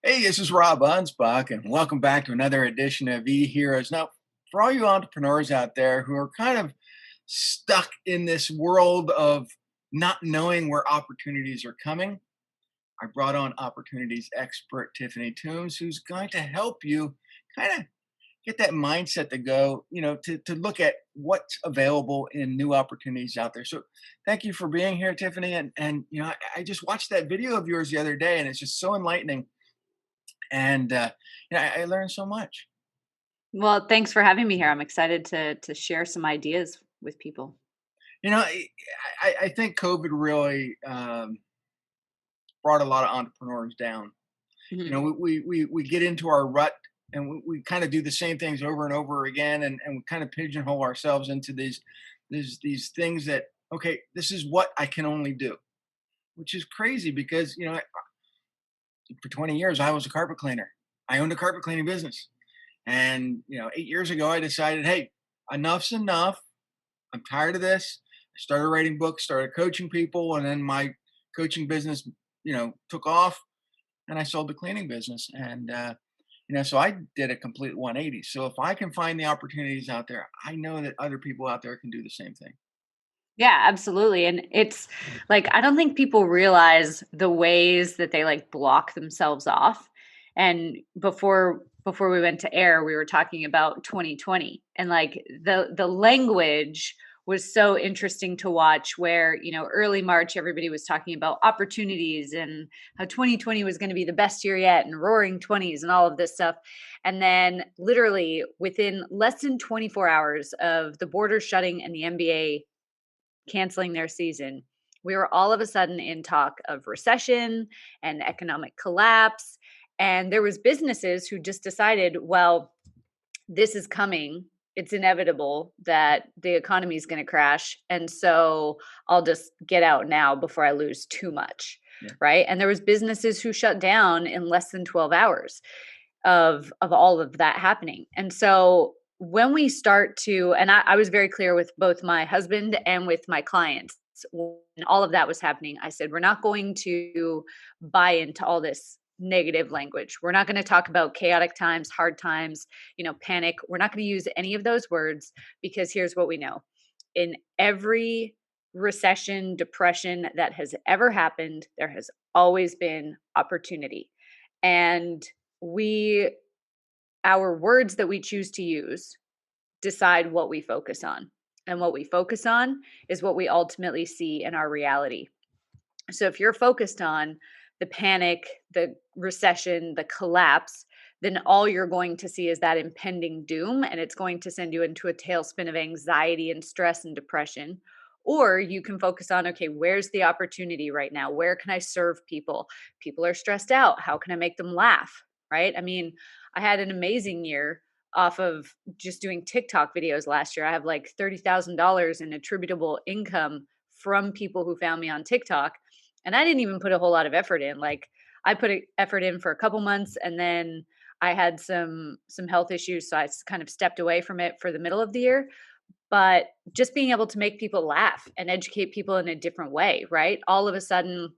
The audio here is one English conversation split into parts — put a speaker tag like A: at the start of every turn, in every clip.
A: Hey, this is Rob Anspach, and welcome back to another edition of E-Heroes. Now, for all you entrepreneurs out there who are kind of stuck in this world of not knowing where opportunities are coming, I brought on opportunities expert Tiffany Toombs, who's going to help you kind of get that mindset to go, to look at what's available in new opportunities out there. So thank you for being here, Tiffany. And I just watched that video of yours the other day, and it's just so enlightening and I learned so much.
B: Well, thanks for having me here. I'm excited to share some ideas with people.
A: I think COVID really brought a lot of entrepreneurs down.
B: Mhm.
A: We get into our rut and we kind of do the same things over and over again, and we kind of pigeonhole ourselves into these things that, okay, this is what I can only do, which is crazy because for 20 years I was a carpet cleaner. I owned a carpet cleaning business, and 8 years ago I decided, hey, enough's enough. I'm tired of this. I started writing books, started coaching people, and then my coaching business, took off, and I sold the cleaning business. So I did a complete 180. So if I can find the opportunities out there, I know that other people out there can do the same thing.
B: Yeah, absolutely. And it's like I don't think people realize the ways that they like block themselves off. And before we went to air, we were talking about 2020 and like the language was so interesting to watch where, early March everybody was talking about opportunities and how 2020 was going to be the best year yet and roaring 20s and all of this stuff. And then literally within less than 24 hours of the borders shutting and the NBA canceling their season, we were all of a sudden in talk of recession and economic collapse. And there was businesses who just decided, well, this is coming. It's inevitable that the economy is going to crash. And so I'll just get out now before I lose too much.
A: Yeah.
B: Right. And there was businesses who shut down in less than 12 hours of all of that happening. And so when we start to, and I was very clear with both my husband and with my clients when all of that was happening, I said, we're not going to buy into all this negative language. We're not going to talk about chaotic times, hard times, panic. We're not going to use any of those words because here's what we know. In every recession, depression that has ever happened, there has always been opportunity. And we our words that we choose to use decide what we focus on. And what we focus on is what we ultimately see in our reality. So if you're focused on the panic, the recession, the collapse, then all you're going to see is that impending doom, and it's going to send you into a tailspin of anxiety and stress and depression. Or you can focus on, okay, where's the opportunity right now? Where can I serve people? People are stressed out. How can I make them laugh? Right? I mean, I had an amazing year off of just doing TikTok videos last year. I have like $30,000 in attributable income from people who found me on TikTok, and I didn't even put a whole lot of effort in. Like I put effort in for a couple months, and then I had some health issues, so I kind of stepped away from it for the middle of the year. But just being able to make people laugh and educate people in a different way, right? All of a sudden,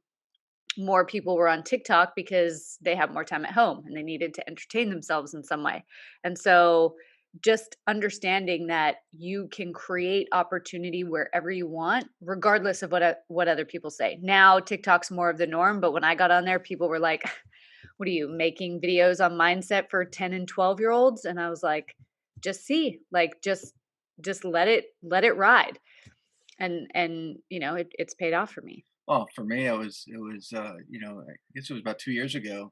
B: more people were on TikTok because they have more time at home and they needed to entertain themselves in some way. And so just understanding that you can create opportunity wherever you want regardless of what other people say. Now TikTok's more of the norm, but when I got on there people were like, "What are you making videos on mindset for 10 and 12-year-olds?" And I was like, "Just see, like just let it ride." And it's paid off for me.
A: Well, for me, I guess it was about 2 years ago.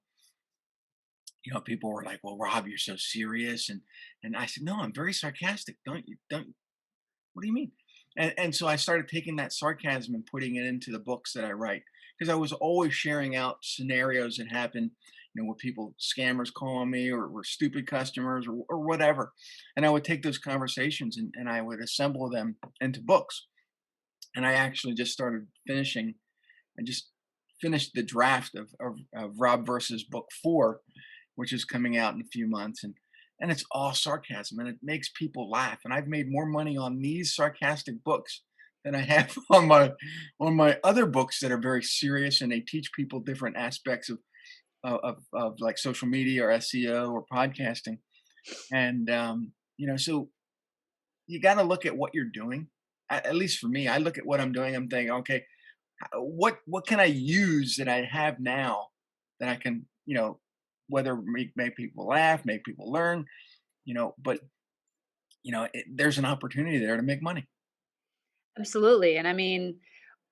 A: People were like, "Well, Rob, you're so serious," and I said, "No, I'm very sarcastic. Don't What do you mean?" And so I started taking that sarcasm and putting it into the books that I write, because I was always sharing out scenarios that happened, where people, scammers calling me, or were stupid customers, or whatever. And I would take those conversations and I would assemble them into books. And I actually just started finishing, I just finished the draft of Rob versus Book 4, which is coming out in a few months. And it's all sarcasm, and it makes people laugh. And I've made more money on these sarcastic books than I have on my other books that are very serious, and they teach people different aspects of of like social media or SEO or podcasting. And so you got to look at what you're doing. At least for me, I look at what I'm doing. I'm thinking, okay, what can I use that I have now that I can, whether make people laugh, make people learn, but there's an opportunity there to make money.
B: Absolutely. And I mean,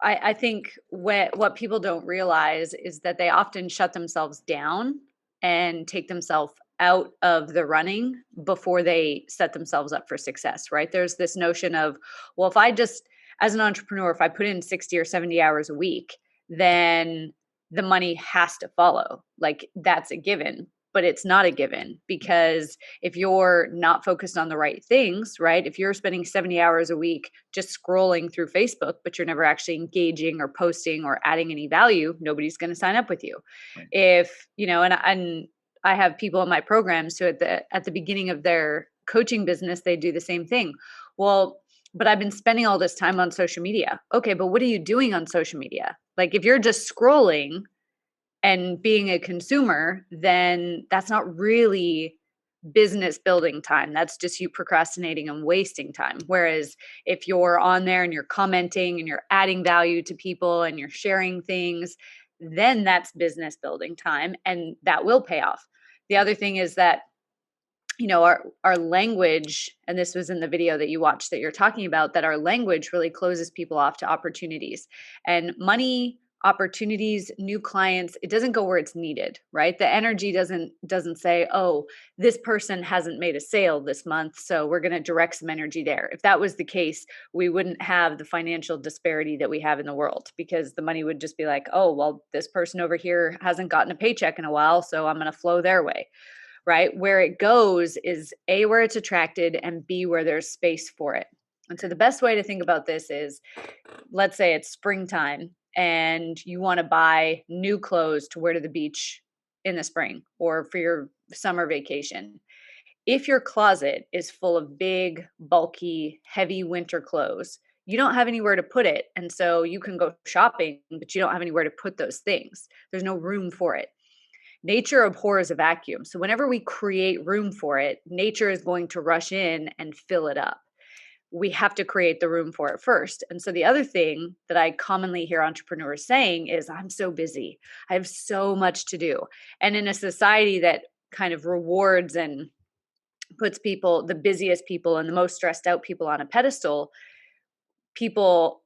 B: I think what people don't realize is that they often shut themselves down and take themselves out of the running before they set themselves up for success, right? There's this notion of, well, if I just, as an entrepreneur, if I put in 60 or 70 hours a week, then the money has to follow. Like that's a given. But it's not a given because if you're not focused on the right things, right? If you're spending 70 hours a week just scrolling through Facebook, but you're never actually engaging or posting or adding any value, nobody's going to sign up with you.
A: Right.
B: If, and I have people in my programs who at the beginning of their coaching business, they do the same thing. Well, but I've been spending all this time on social media. Okay, but what are you doing on social media? Like if you're just scrolling and being a consumer, then that's not really business building time. That's just you procrastinating and wasting time. Whereas if you're on there and you're commenting and you're adding value to people and you're sharing things, then that's business building time and that will pay off. The other thing is that our language, and this was in the video that you watched that you're talking about, that our language really closes people off to opportunities and money, opportunities, new clients. It doesn't go where it's needed, right? The energy doesn't say, oh, this person hasn't made a sale this month, so we're going to direct some energy there. If that was the case, we wouldn't have the financial disparity that we have in the world, because the money would just be like, oh, well, this person over here hasn't gotten a paycheck in a while, so I'm going to flow their way. Right? Where it goes is A, where it's attracted, and B, where there's space for it. And so the best way to think about this is, let's say it's springtime and you want to buy new clothes to wear to the beach in the spring or for your summer vacation. If your closet is full of big, bulky, heavy winter clothes, you don't have anywhere to put it. And so you can go shopping, but you don't have anywhere to put those things. There's no room for it. Nature abhors a vacuum. So whenever we create room for it, nature is going to rush in and fill it up. We have to create the room for it first. And so the other thing that I commonly hear entrepreneurs saying is, I'm so busy. I have so much to do. And in a society that kind of rewards and puts people, the busiest people and the most stressed out people on a pedestal, people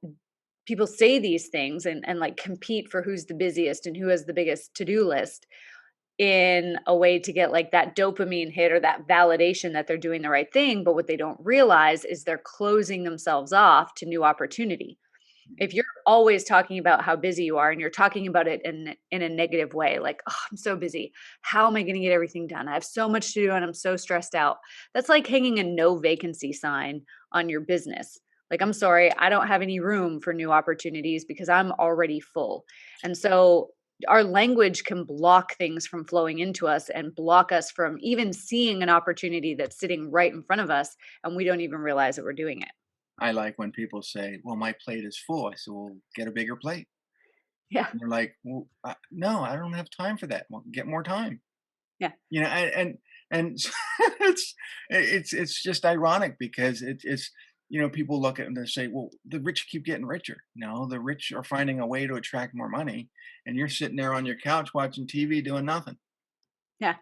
B: say these things and like compete for who's the busiest and who has the biggest to-do list in a way to get like that dopamine hit or that validation that they're doing the right thing. But what they don't realize is they're closing themselves off to new opportunity. If you're always talking about how busy you are and you're talking about it in a negative way, like, oh, I'm so busy. How am I going to get everything done? I have so much to do and I'm so stressed out. That's like hanging a no vacancy sign on your business. Like, I'm sorry, I don't have any room for new opportunities because I'm already full. And so our language can block things from flowing into us and block us from even seeing an opportunity that's sitting right in front of us. And we don't even realize that we're doing it.
A: I like when people say, "Well, my plate is full." I said, "Well, get a bigger plate."
B: Yeah.
A: And they're like, "Well, no, I don't have time for that." Well, get more time.
B: Yeah.
A: And it's just ironic because it's people look at it and they say, "Well, the rich keep getting richer." No, the rich are finding a way to attract more money, and you're sitting there on your couch watching TV doing nothing.
B: Yeah.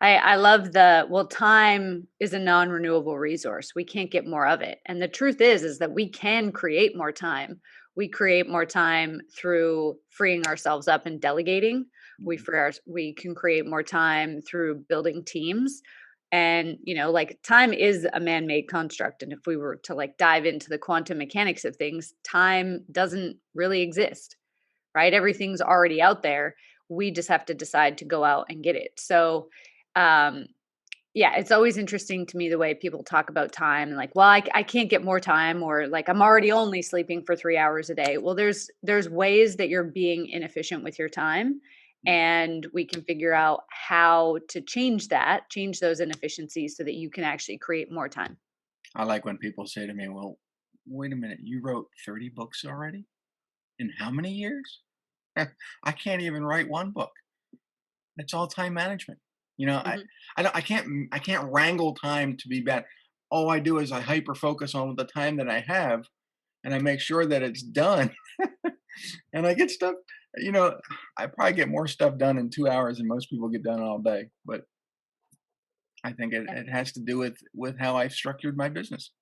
B: I love well, time is a non-renewable resource. We can't get more of it. And the truth is that we can create more time. We create more time through freeing ourselves up and delegating.
A: Mhm.
B: We can create more time through building teams. And, like time is a man-made construct. And if we were to like dive into the quantum mechanics of things, time doesn't really exist, right? Everything's already out there. We just have to decide to go out and get it. So, um, yeah, it's always interesting to me the way people talk about time and like, well, I can't get more time, or like I'm already only sleeping for 3 hours a day. Well, there's ways that you're being inefficient with your time, and we can figure out how to change those inefficiencies so that you can actually create more time.
A: I like when people say to me, "Well, wait a minute, you wrote 30 books already? In how many years?" I can't even write one book. It's all time management. You know,
B: Mhm.
A: I can't wrangle time to be bad. All I do is I hyper focus on the time that I have, and I make sure that it's done, and I get stuff. You know, I probably get more stuff done in 2 hours than most people get done all day. But I think
B: Yeah.
A: it has to do with how I've structured my business.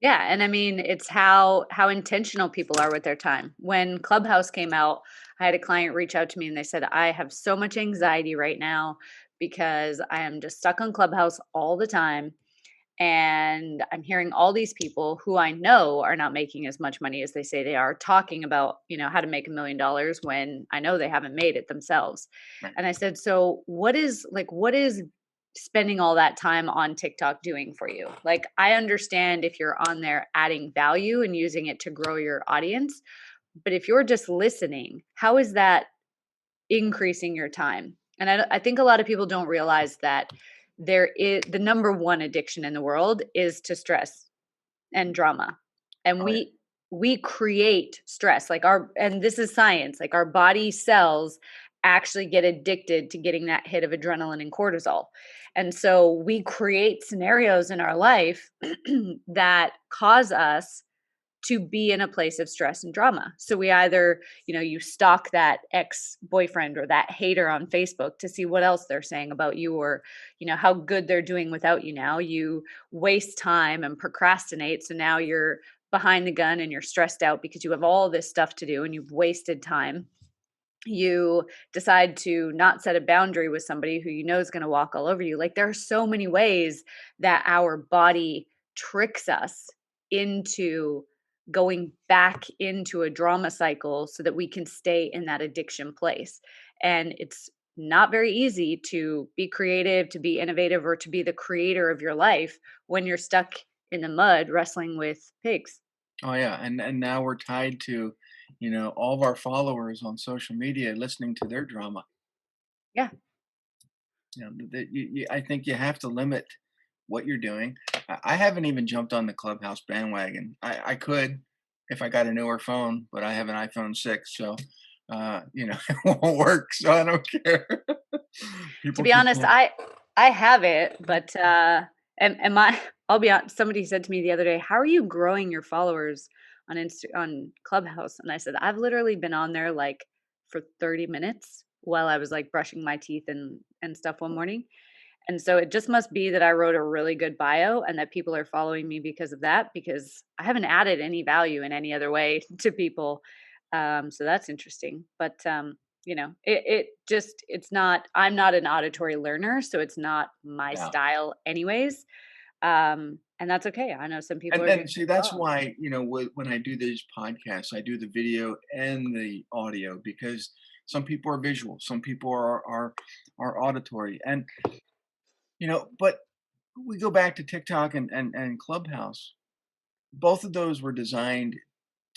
B: Yeah, and I mean, it's how intentional people are with their time. When Clubhouse came out, I had a client reach out to me and they said, "I have so much anxiety right now because I am just stuck on Clubhouse all the time and I'm hearing all these people who I know are not making as much money as they say they are talking about, how to make $1 million when I know they haven't made it themselves."
A: Right.
B: And I said, "So what is spending all that time on TikTok doing for you? Like, I understand if you're on there adding value and using it to grow your audience, but if you're just listening, how is that increasing your time?" And I think a lot of people don't realize that there is the number one addiction in the world is to stress and drama. And
A: Oh, yeah.
B: we create stress, like our and this is science, like our body cells actually get addicted to getting that hit of adrenaline and cortisol. And so we create scenarios in our life that cause us to be in a place of stress and drama. So we either, you stalk that ex-boyfriend or that hater on Facebook to see what else they're saying about you, or, how good they're doing without you now. You waste time and procrastinate. So now you're behind the gun and you're stressed out because you have all this stuff to do and you've wasted time. You decide to not set a boundary with somebody who you know is going to walk all over you. Like, there are so many ways that our body tricks us into going back into a drama cycle so that we can stay in that addiction place. And it's not very easy to be creative, to be innovative, or to be the creator of your life when you're stuck in the mud wrestling with pigs.
A: Oh, yeah, and now we're tied to, all of our followers on social media listening to their drama.
B: Yeah.
A: That I think you have to limit what you're doing. I haven't even jumped on the Clubhouse bandwagon. I could if I got a newer phone, but I have an iPhone 6, so it won't work. So I don't care.
B: To
A: People
B: be
A: keep
B: honest,
A: saying,
B: I have it, but and my I'll be honest, somebody said to me the other day, "How are you growing your followers on Clubhouse?" And I said, "I've literally been on there like for 30 minutes while I was like brushing my teeth and stuff one morning." And so it just must be that I wrote a really good bio and that people are following me because of that, because I haven't added any value in any other way to people. So that's interesting. But it just it's not. I'm not an auditory learner, so it's not my
A: yeah.
B: style, anyways. And that's okay. I know some people
A: And
B: are doing
A: then see,
B: really
A: that's
B: well.
A: why, when I do these podcasts, I do the video and the audio because some people are visual, some people are auditory, and but we go back to TikTok and Clubhouse. Both of those were designed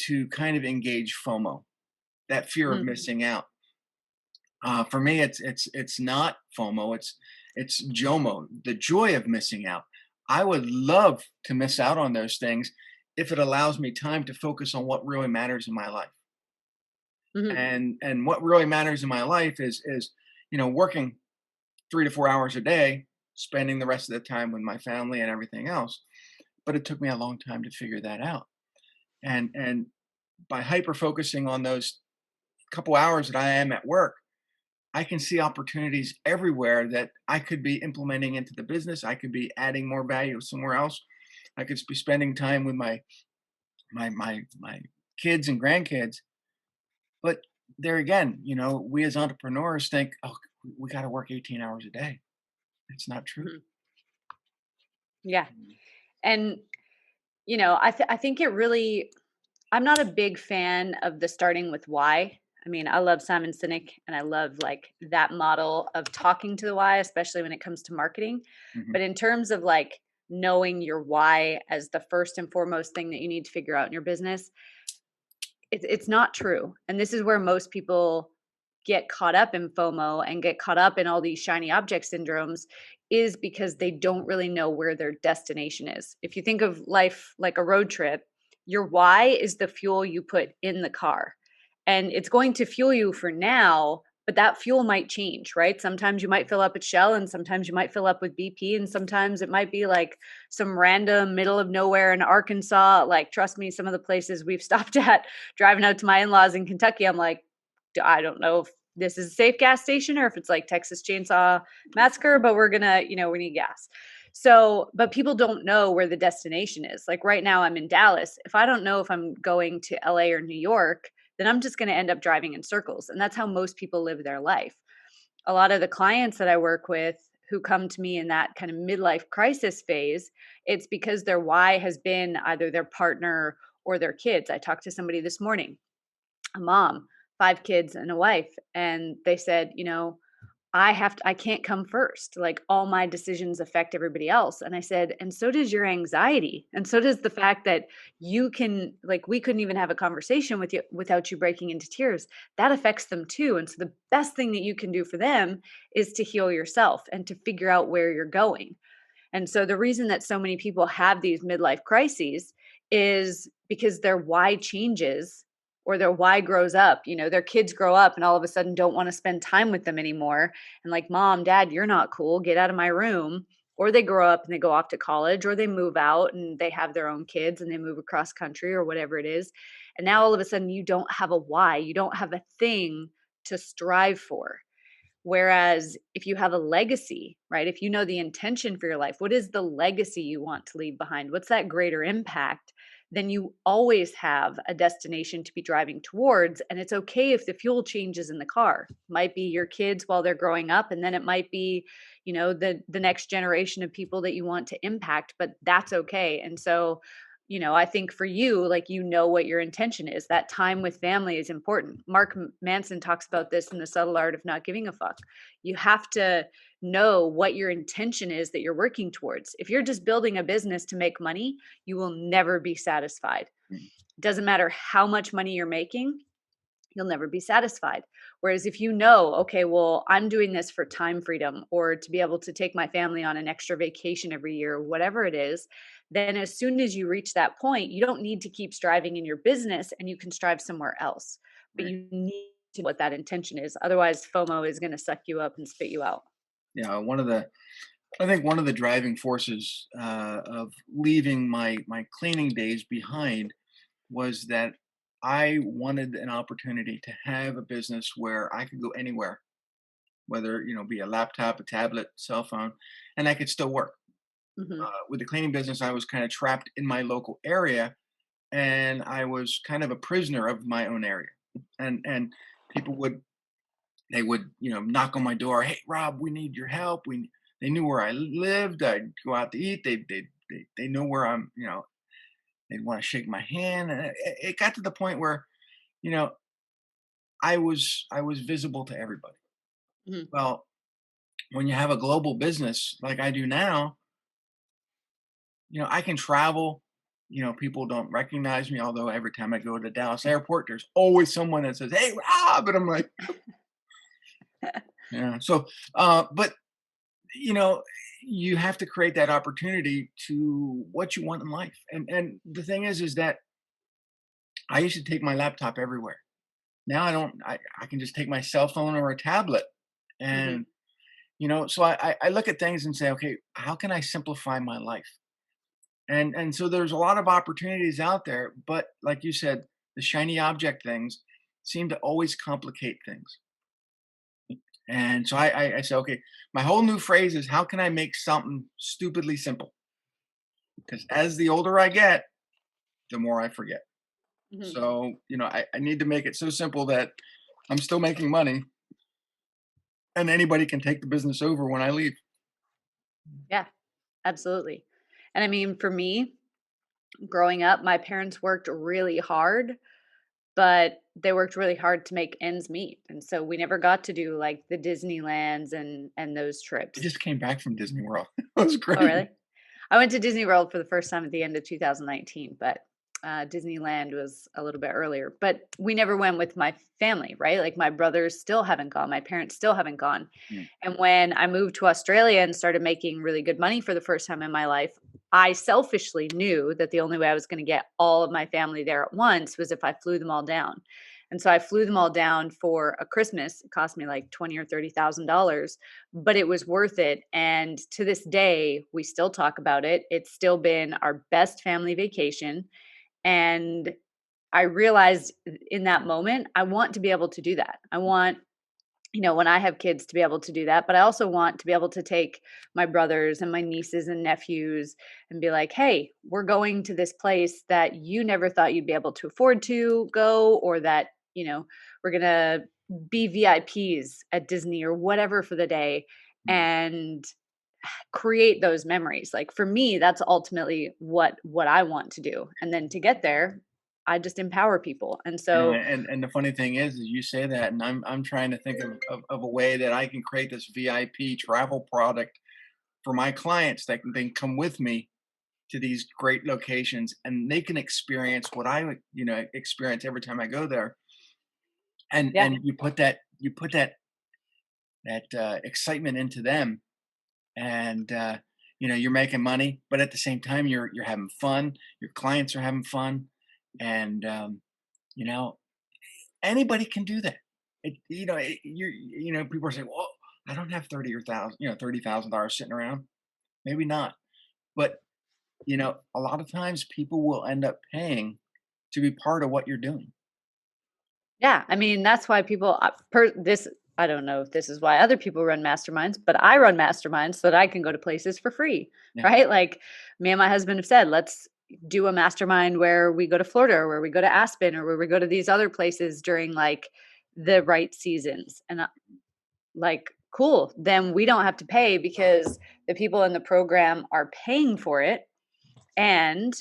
A: to kind of engage FOMO, that fear of
B: Mhm.
A: missing out. For me, it's not FOMO, it's JOMO, the joy of missing out. I would love to miss out on those things if it allows me time to focus on what really matters in my life.
B: Mhm.
A: And what really matters in my life is working 3 to 4 hours a day, spending the rest of the time with my family and everything else. But it took me a long time to figure that out. And by hyper focusing on those couple hours that I am at work, I can see opportunities everywhere that I could be implementing into the business. I could be adding more value somewhere else. I could be spending time with my kids and grandkids. But there again, we as entrepreneurs think, oh, we got to work 18 hours a day. It's not true.
B: Mhm. Yeah. And I think it really I'm not a big fan of the starting with why. I mean, I love Simon Sinek and I love like that model of talking to the why, especially when it comes to marketing.
A: Hmm.
B: But in terms of like knowing your why as the first and foremost thing that you need to figure out in your business, it's not true. And this is where most people get caught up in FOMO and get caught up in all these shiny object syndromes, is because they don't really know where their destination is. If you think of life like a road trip, your why is the fuel you put in the car. And it's going to fuel you for now, but that fuel might change, right? Sometimes you might fill up at Shell and sometimes you might fill up with BP and sometimes it might be like some random middle of nowhere in Arkansas. Like, trust me, some of the places we've stopped at driving out to my in-laws in Kentucky, I'm like, I don't know if this is a safe gas station or if it's like Texas Chainsaw Massacre, but we're gonna, we need gas. So, but people don't know where the destination is. Like right now, I'm in Dallas. If I don't know if I'm going to LA or New York, then I'm just going to end up driving in circles. And that's how most people live their life. A lot of the clients that I work with who come to me in that kind of midlife crisis phase, it's because their why has been either their partner or their kids. I talked to somebody this morning, a mom, 5 kids and a wife, and they said, I can't come first. Like all my decisions affect everybody else. And I said, and so does your anxiety. And so does the fact that you can, like, we couldn't even have a conversation with you without you breaking into tears. That affects them too. And so the best thing that you can do for them is to heal yourself and to figure out where you're going. And so the reason that so many people have these midlife crises is because their why changes or their why grows up. Their kids grow up and all of a sudden don't want to spend time with them anymore. And like, mom, dad, you're not cool. Get out of my room. Or they grow up and they go off to college or they move out and they have their own kids and they move across country or whatever it is. And now all of a sudden you don't have a why. You don't have a thing to strive for. Whereas if you have a legacy, right? If you know the intention for your life, what is the legacy you want to leave behind? What's that greater impact? Then you always have a destination to be driving towards. And it's okay if the fuel changes in the car. It might be your kids while they're growing up, and then it might be, the next generation of people that you want to impact, but that's okay. And so I think for you, like, what your intention is. That time with family is important. Mark Manson talks about this in The Subtle Art of Not Giving a Fuck. You have to know what your intention is that you're working towards. If you're just building a business to make money, you will never be satisfied.
A: Mm.
B: It doesn't matter how much money you're making, you'll never be satisfied. Whereas if you know, okay, well, I'm doing this for time freedom or to be able to take my family on an extra vacation every year, whatever it is, then as soon as you reach that point, you don't need to keep striving in your business and you can strive somewhere else. But
A: Right.
B: you need to know what that intention is. Otherwise, FOMO is going to suck you up and spit you out.
A: Yeah, I think one of the driving forces of leaving my cleaning days behind was that I wanted an opportunity to have a business where I could go anywhere, whether be a laptop, a tablet, cell phone, and I could still work.
B: Hmm.
A: With the cleaning business, I was kind of trapped in my local area, and I was kind of a prisoner of my own area. And people would knock on my door. Hey, Rob, we need your help. They knew where I lived. I'd go out to eat. They know where I'm. They'd want to shake my hand, and it got to the point where you know I was visible to everybody.
B: Hmm.
A: Well, when you have a global business like I do now, I can travel. People don't recognize me, although every time I go to Dallas Airport, there's always someone that says, "Hey, Rob," and I'm like, yeah. So, but you know, you have to create that opportunity to what you want in life. And the thing is that I used to take my laptop everywhere. Now I don't. I can just take my cell phone or a tablet,
B: Hmm.
A: and so I look at things and say, okay, how can I simplify my life? And so there's a lot of opportunities out there, but like you said, the shiny object things seem to always complicate things. And so I say, okay, my whole new phrase is how can I make something stupidly simple? Because as the older I get, the more I forget.
B: Hmm.
A: So, I need to make it so simple that I'm still making money and anybody can take the business over when I leave.
B: Yeah, absolutely. And I mean, for me, growing up, my parents worked really hard, but they worked really hard to make ends meet. And so we never got to do like the Disneylands and those
A: I
B: trips.
A: just came back from Disney World. It was
B: Oh,
A: great.
B: really? I went to Disney World for the first time at the end of 2019, but Disneyland was a little bit earlier. But we never went with my family, right? Like my brothers still haven't gone, my parents still haven't gone.
A: Mm.
B: And when I moved to Australia and started making really good money for the first time in my life, I selfishly knew that the only way I was going to get all of my family there at once was if I flew them all down. And so I flew them all down for a Christmas. It cost me like 20 or $30,000, but it was worth it. And to this day, we still talk about it. It's still been our best family vacation. And I realized in that moment, I want to be able to do that. I want, when I have kids to be able to do that, but I also want to be able to take my brothers and my nieces and nephews and be like, "Hey, we're going to this place that you never thought you'd be able to afford to go, or that, we're going to be VIPs at Disney or whatever for the day."
A: Mhm.
B: And create those memories. Like for me, that's ultimately what I want to do. And then to get there, I just empower people. And so
A: And the funny thing is you say that, and I'm trying to think of a way that I can create this VIP travel product for my clients that can then come with me to these great locations, and they can experience what I would, experience every time I go there.
B: yeah.
A: And you put that excitement into them, and you're making money, but at the same time you're having fun. Your clients are having fun, and you know anybody can do that. People are saying, "Well, I don't have 30 or thousand, $30,000 sitting around." Maybe not, but a lot of times people will end up paying to be part of what you're doing.
B: Yeah, I mean, that's why people this I don't know if this is why other people run masterminds, but I run masterminds so that I can go to places for free,
A: Yeah,
B: right? Like me and my husband have said, let's do a mastermind where we go to Florida or where we go to Aspen or where we go to these other places during like the right seasons. And like, cool, then we don't have to pay because the people in the program are paying for it, and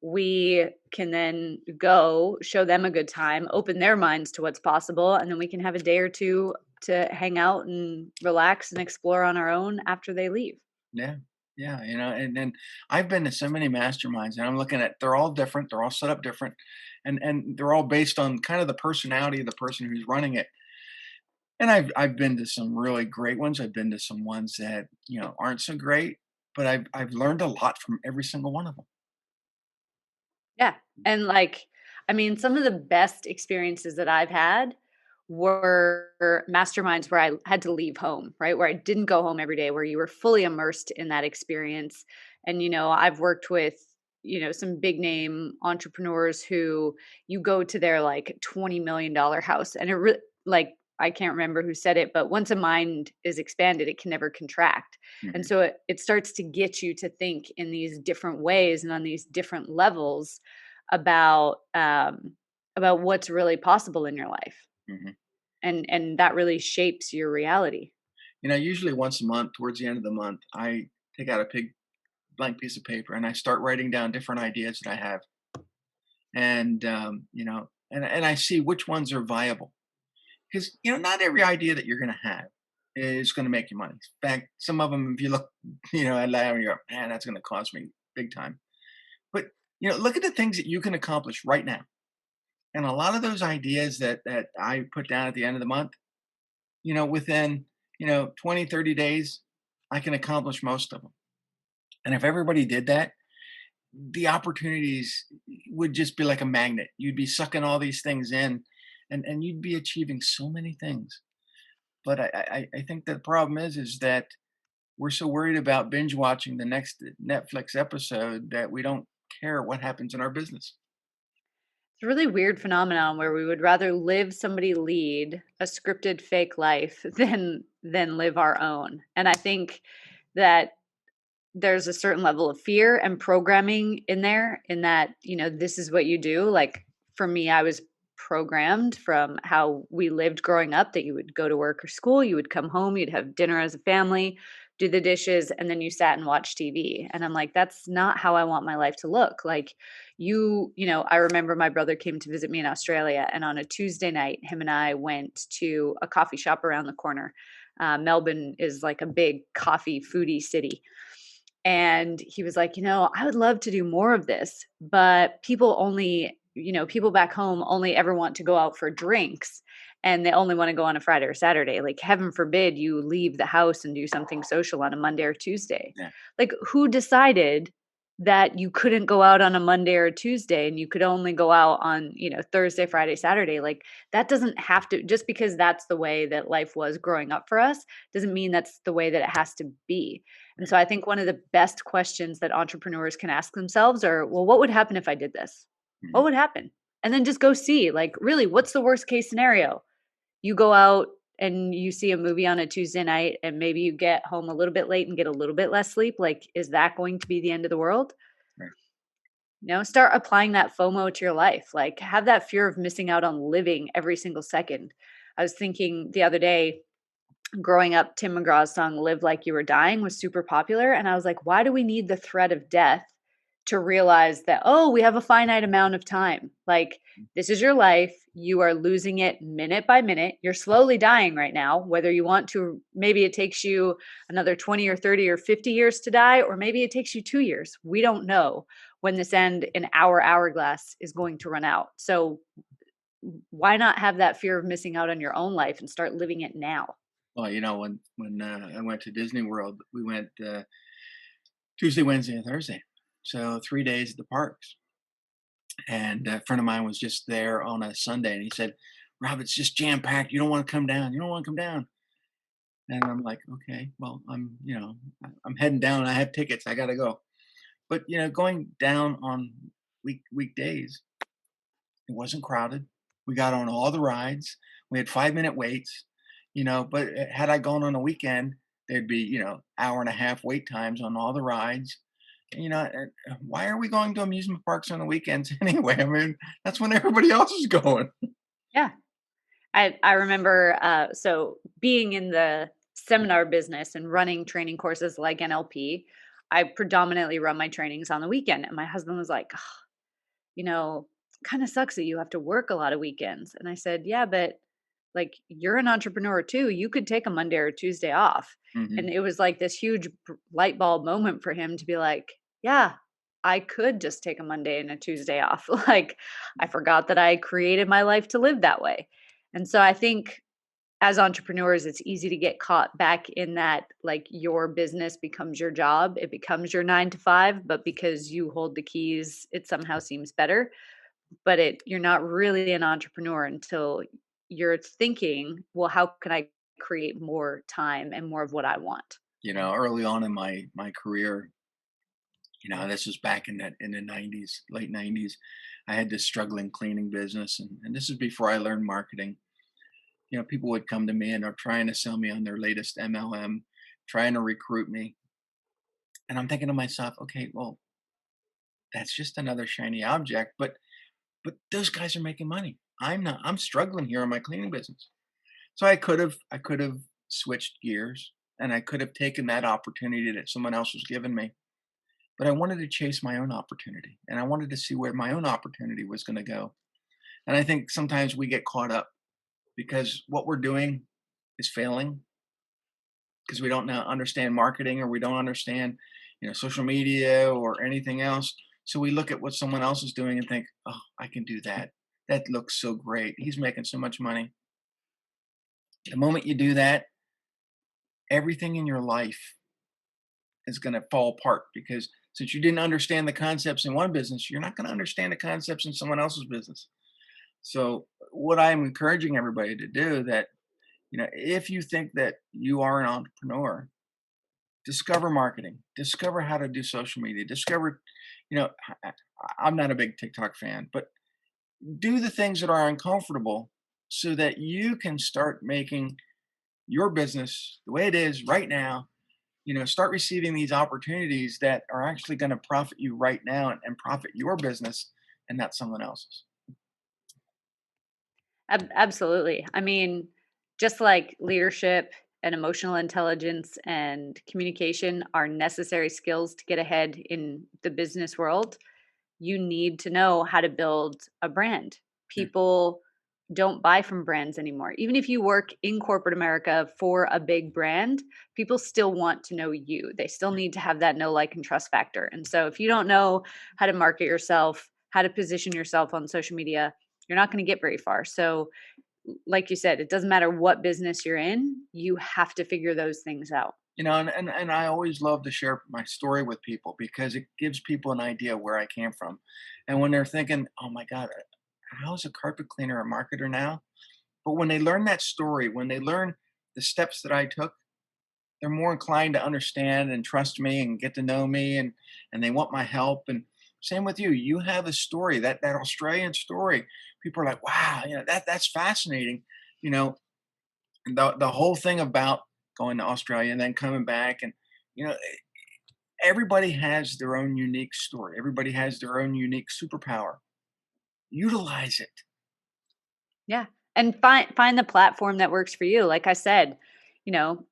B: we can then go show them a good time, open their minds to what's possible, and then we can have a day or two to hang out and relax and explore on our own after they leave.
A: yeah, yeah. And then I've been to so many masterminds, and I'm looking at they're all different. They're all set up different, and they're all based on kind of the personality of the person who's running it. And I've been to some really great ones. I've been to some ones that aren't so great, but I've learned a lot from every single one of them.
B: Yeah. And like, I mean, some of the best experiences that I've had were masterminds where I had to leave home, right? Where I didn't go home every day, where you were fully immersed in that experience. And, I've worked with, some big name entrepreneurs who you go to their like $20 million house and it really, like, I can't remember who said it, but once a mind is expanded, it can never contract. And
A: Mhm.
B: so it starts to get you to think in these different ways and on these different levels about about what's really possible in your life,
A: Mhm.
B: and that really shapes your reality.
A: Usually once a month, towards the end of the month, I take out a big blank piece of paper and I start writing down different ideas that I have, and and I see which ones are viable, because not every idea that you're going to have is going to make you money. In fact, some of them, if you look, at that, you go, man, that's going to cost me big time. But look at the things that you can accomplish right now, and a lot of those ideas that I put down at the end of the month, within 20, 30 days, I can accomplish most of them. And if everybody did that, the opportunities would just be like a magnet. You'd be sucking all these things in, and you'd be achieving so many things. But I think the problem is that we're so worried about binge watching the next Netflix episode that we don't care what happens in our business.
B: It's a really weird phenomenon where we would rather live somebody lead a scripted fake life than live our own. And I think that there's a certain level of fear and programming in there, in that, this is what you do. Like for me, I was programmed from how we lived growing up, that you would go to work or school, you would come home, you'd have dinner as a family, do the dishes, and then you sat and watched TV. And I'm like, that's not how I want my life to look. Like I remember my brother came to visit me in Australia, and on a Tuesday night, him and I went to a coffee shop around the corner. Melbourne is like a big coffee foodie city, and he was like, I would love to do more of this, but people back home only ever want to go out for drinks, and they only want to go on a Friday or Saturday. Like, heaven forbid you leave the house and do something social on a Monday or Tuesday.
A: Yeah.
B: Like, who decided that you couldn't go out on a Monday or a Tuesday and you could only go out on, Thursday, Friday, Saturday. Like that doesn't have to, just because that's the way that life was growing up for us, doesn't mean that's the way that it has to be. And so
A: Right.
B: I think one of the best questions that entrepreneurs can ask themselves are, well, what would happen if I did this? What
A: Mhm.
B: would happen? And then just go see, like, really, what's the worst case scenario? You go out and you see a movie on a Tuesday night and maybe you get home a little bit late and get a little bit less sleep. Like, is that going to be the end of the world?
A: Right.
B: Start applying that FOMO to your life. Like, have that fear of missing out on living every single second. I was thinking the other day, growing up, Tim McGraw's song "Live Like You Were Dying" was super popular, and I was like, why do we need the threat of death to realize that, oh, we have a finite amount of time? Like, this is your life. You are losing it minute by minute. You're slowly dying right now, whether you want to. Maybe it takes you another 20 or 30 or 50 years to die, or maybe it takes you 2 years. We don't know when this end in our hourglass is going to run out. So why not have that fear of missing out on your own life and start living it now?
A: Well, when I went to Disney World, we went Tuesday, Wednesday, and Thursday, so 3 days at the parks. And a friend of mine was just there on a Sunday, and he said, "Rob, it's just jam packed. You don't want to come down. You don't want to come down." And I'm like, "Okay, well, I'm heading down. I have tickets. I got to go." But going down on weekdays, it wasn't crowded. We got on all the rides. We had 5-minute waits. But had I gone on a weekend, there'd be hour and a half wait times on all the rides. Why are we going to amusement parks on the weekends anyway? I mean, that's when everybody else is going.
B: Yeah. I remember, so being in the seminar business and running training courses like NLP, I predominantly run my trainings on the weekend. And my husband was like, "Ugh, kind of sucks that you have to work a lot of weekends." And I said, "Yeah, but like you're an entrepreneur too. You could take a Monday or Tuesday off." And
A: Mhm.
B: it was like this huge light bulb moment for him to be like, "Yeah, I could just take a Monday and a Tuesday off." Like, I forgot that I created my life to live that way. And so I think as entrepreneurs, it's easy to get caught back in that, like, your business becomes your job, it becomes your 9 to 5, but because you hold the keys, it somehow seems better. But you're not really an entrepreneur until you're thinking, well, how can I create more time and more of what I want?
A: Early on in my career, this was back in the 90s, late 90s. I had this struggling cleaning business, and this is before I learned marketing. People would come to me and are trying to sell me on their latest MLM, trying to recruit me. And I'm thinking to myself, okay, well, that's just another shiny object, but those guys are making money. I'm not. I'm struggling here in my cleaning business. So I could have switched gears, and I could have taken that opportunity that someone else was giving me. But I wanted to chase my own opportunity, and I wanted to see where my own opportunity was going to go. And I think sometimes we get caught up because what we're doing is failing because we don't now understand marketing, or we don't understand, social media or anything else. So we look at what someone else is doing and think, "Oh, I can do that. That looks so great. He's making so much money." The moment you do that, everything in your life is going to fall apart, because since you didn't understand the concepts in one business, you're not going to understand the concepts in someone else's business. So what I'm encouraging everybody to do, that if you think that you are an entrepreneur, discover marketing, discover how to do social media, discover, you know, I- I'm not a big TikTok fan, but do the things that are uncomfortable so that you can start making your business the way it is right now. Start receiving these opportunities that are actually going to profit you right now, and profit your business and not someone else's.
B: Absolutely. I mean, just like leadership and emotional intelligence and communication are necessary skills to get ahead in the business world, you need to know how to build a brand.
A: Yeah.
B: People don't buy from brands anymore. Even if you work in corporate America for a big brand, people still want to know you. They still need to have that know, like, and trust factor. And so if you don't know how to market yourself, how to position yourself on social media, you're not going to get very far. So like you said, it doesn't matter what business you're in, you have to figure those things out.
A: And I always love to share my story with people because it gives people an idea where I came from. And when they're thinking, "Oh my God, how is a carpet cleaner a marketer now?" But when they learn that story, when they learn the steps that I took, they're more inclined to understand and trust me and get to know me, and they want my help. And same with you. You have a story, that Australian story. People are like, "Wow, that's fascinating." You know, the whole thing about going to Australia and then coming back, and you know everybody has their own unique story. Everybody has their own unique superpower. Utilize it.
B: Yeah. And find the platform that works for you. Like I said,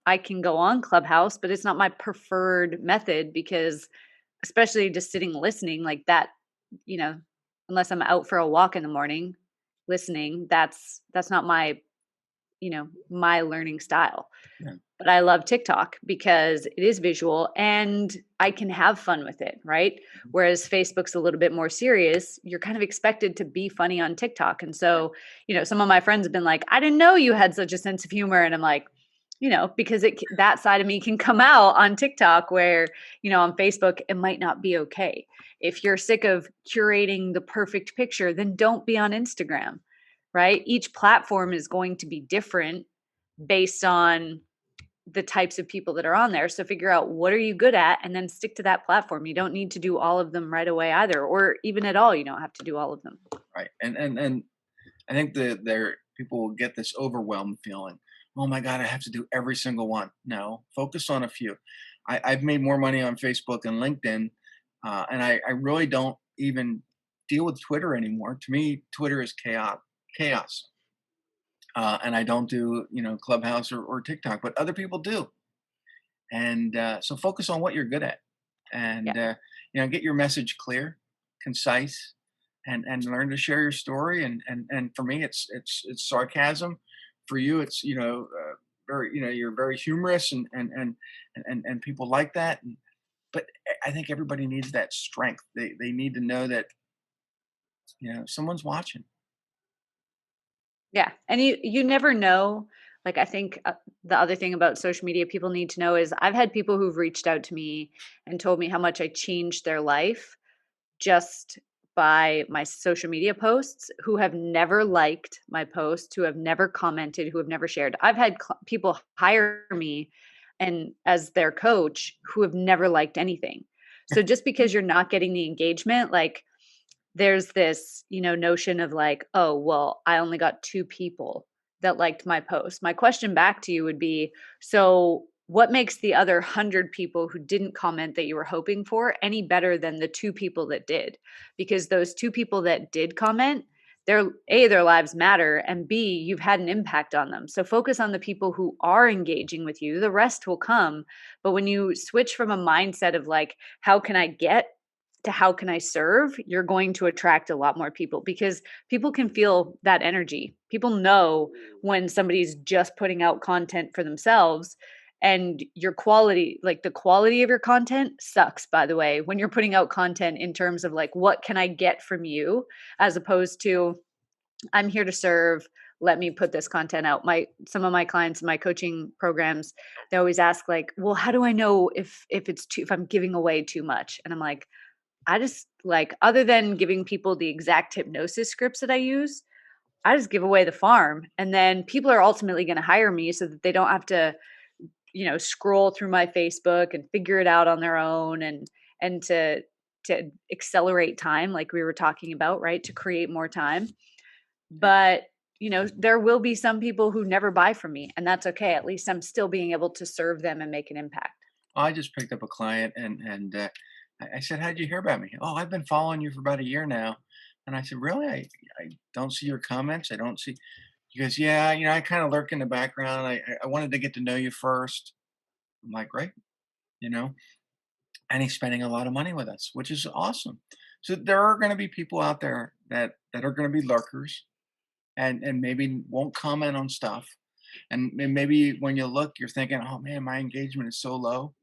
B: I can go on Clubhouse, but it's not my preferred method because especially just sitting listening like that, you know, unless I'm out for a walk in the morning listening, that's not my learning style.
A: Yeah.
B: But I love TikTok because it is visual and I can have fun with it, right?
A: Mhm.
B: Whereas Facebook's a little bit more serious. You're kind of expected to be funny on TikTok. And
A: Right.
B: so, some of my friends have been like, I didn't know you had such a sense of humor. And I'm like, because that side of me can come out on TikTok where, on Facebook, it might not be okay. If you're sick of curating the perfect picture, then don't be on Instagram, right? Each platform is going to be different based on the types of people that are on there. So figure out what are you good at and then stick to that platform. You don't need to do all of them right away either, or even at all. You don't have to do all of them.
A: Right. And I think there people will get this overwhelmed feeling. Oh my God, I have to do every single one. No, focus on a few. I've made more money on Facebook and LinkedIn, and I really don't even deal with Twitter anymore. To me, Twitter is chaos. Chaos. And I don't do Clubhouse or TikTok, but other people do. And so focus on what you're good at,
B: Yeah.
A: and get your message clear, concise, and learn to share your story. And for me, it's sarcasm. For you, it's very you're very humorous, and people like that. But I think everybody needs that strength. They need to know that someone's watching.
B: Yeah. And you never know. Like, I think the other thing about social media people need to know is I've had people who've reached out to me and told me how much I changed their life just by my social media posts, who have never liked my posts, who have never commented, who have never shared. I've had people hire me and as their coach who have never liked anything. So just because you're not getting the engagement, like there's this, notion of like, oh, well, I only got two people that liked my post. My question back to you would be, so what makes the other 100 people who didn't comment that you were hoping for any better than the two people that did? Because those two people that did comment, their lives matter, and B, you've had an impact on them. So focus on the people who are engaging with you. The rest will come. But when you switch from a mindset of like, how can I get to how can I serve, you're going to attract a lot more people because people can feel that energy. People know when somebody's just putting out content for themselves and your quality, like the quality of your content sucks, by the way, when you're putting out content in terms of like, what can I get from you? As opposed to, I'm here to serve. Let me put this content out. Some of my clients in my coaching programs, they always ask like, well, how do I know if I'm giving away too much? And I'm like, I just like, other than giving people the exact hypnosis scripts that I use, I just give away the farm. And then people are ultimately going to hire me so that they don't have to, scroll through my Facebook and figure it out on their own and to accelerate time like we were talking about, right? To create more time. But, there will be some people who never buy from me, and that's okay. At least I'm still being able to serve them and make an impact.
A: I just picked up a client, and I said, "How'd you hear about me?" "Oh, I've been following you for about a year now." And I said, "Really? I don't see your comments. I don't see." He goes, "Yeah, I kind of lurk in the background. I wanted to get to know you first." I'm like, "Great," you know. And he's spending a lot of money with us, which is awesome. So there are going to be people out there that are going to be lurkers, and maybe won't comment on stuff. And maybe when you look, you're thinking, "Oh man, my engagement is so low."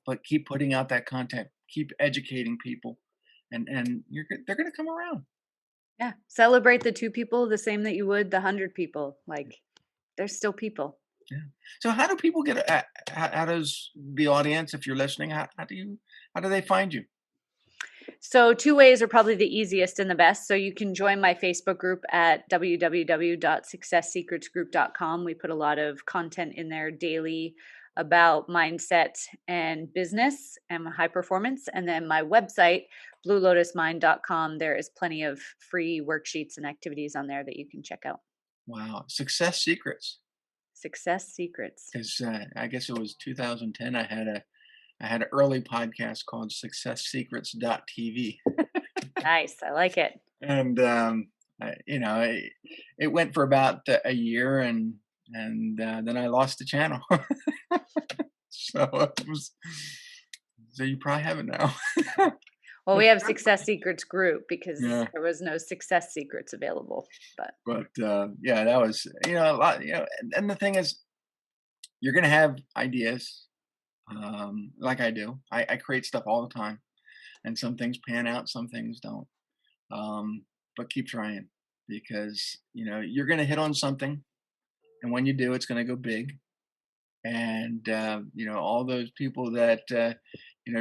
A: But keep putting out that content, keep educating people, and they're gonna come around.
B: Yeah. Celebrate the 2 people the same that you would the 100 people. Like, they're still people.
A: Yeah. So how do people get how does the audience, if you're listening, how do they find you?
B: So, 2 ways are probably the easiest and the best. So, you can join my Facebook group at www.successsecretsgroup.com. We put a lot of content in there daily about mindset and business and high performance. And then my website, bluelotusmind.com, there is plenty of free worksheets and activities on there that you can check out.
A: Wow, success secrets.
B: Success secrets.
A: Because I guess it was 2010. I had an early podcast called successsecrets.tv.
B: Nice. I like it.
A: And it went for about a year, then I lost the channel. So it was so you probably have it now.
B: Well, we have Success Secrets group because
A: Yeah,
B: there was no success secrets available. But
A: but yeah, that was a lot. And the thing is, you're gonna have ideas, like I do. I create stuff all the time, and some things pan out, some things don't. But keep trying because you're gonna hit on something, and when you do, it's gonna go big. And all those people that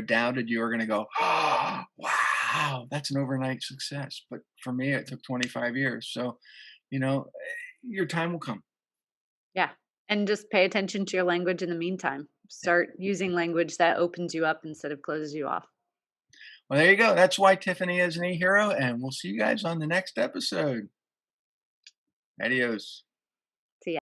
A: doubted you are going to go, oh, wow, that's an overnight success. But for me it took 25 years. So your time will come.
B: yeah. And just pay attention to your language in the meantime.
A: Yeah.
B: Start using language that opens you up instead of closes you off.
A: Well, there you go. That's why Tiffany is an e-hero, and we'll see you guys on the next episode. Adios.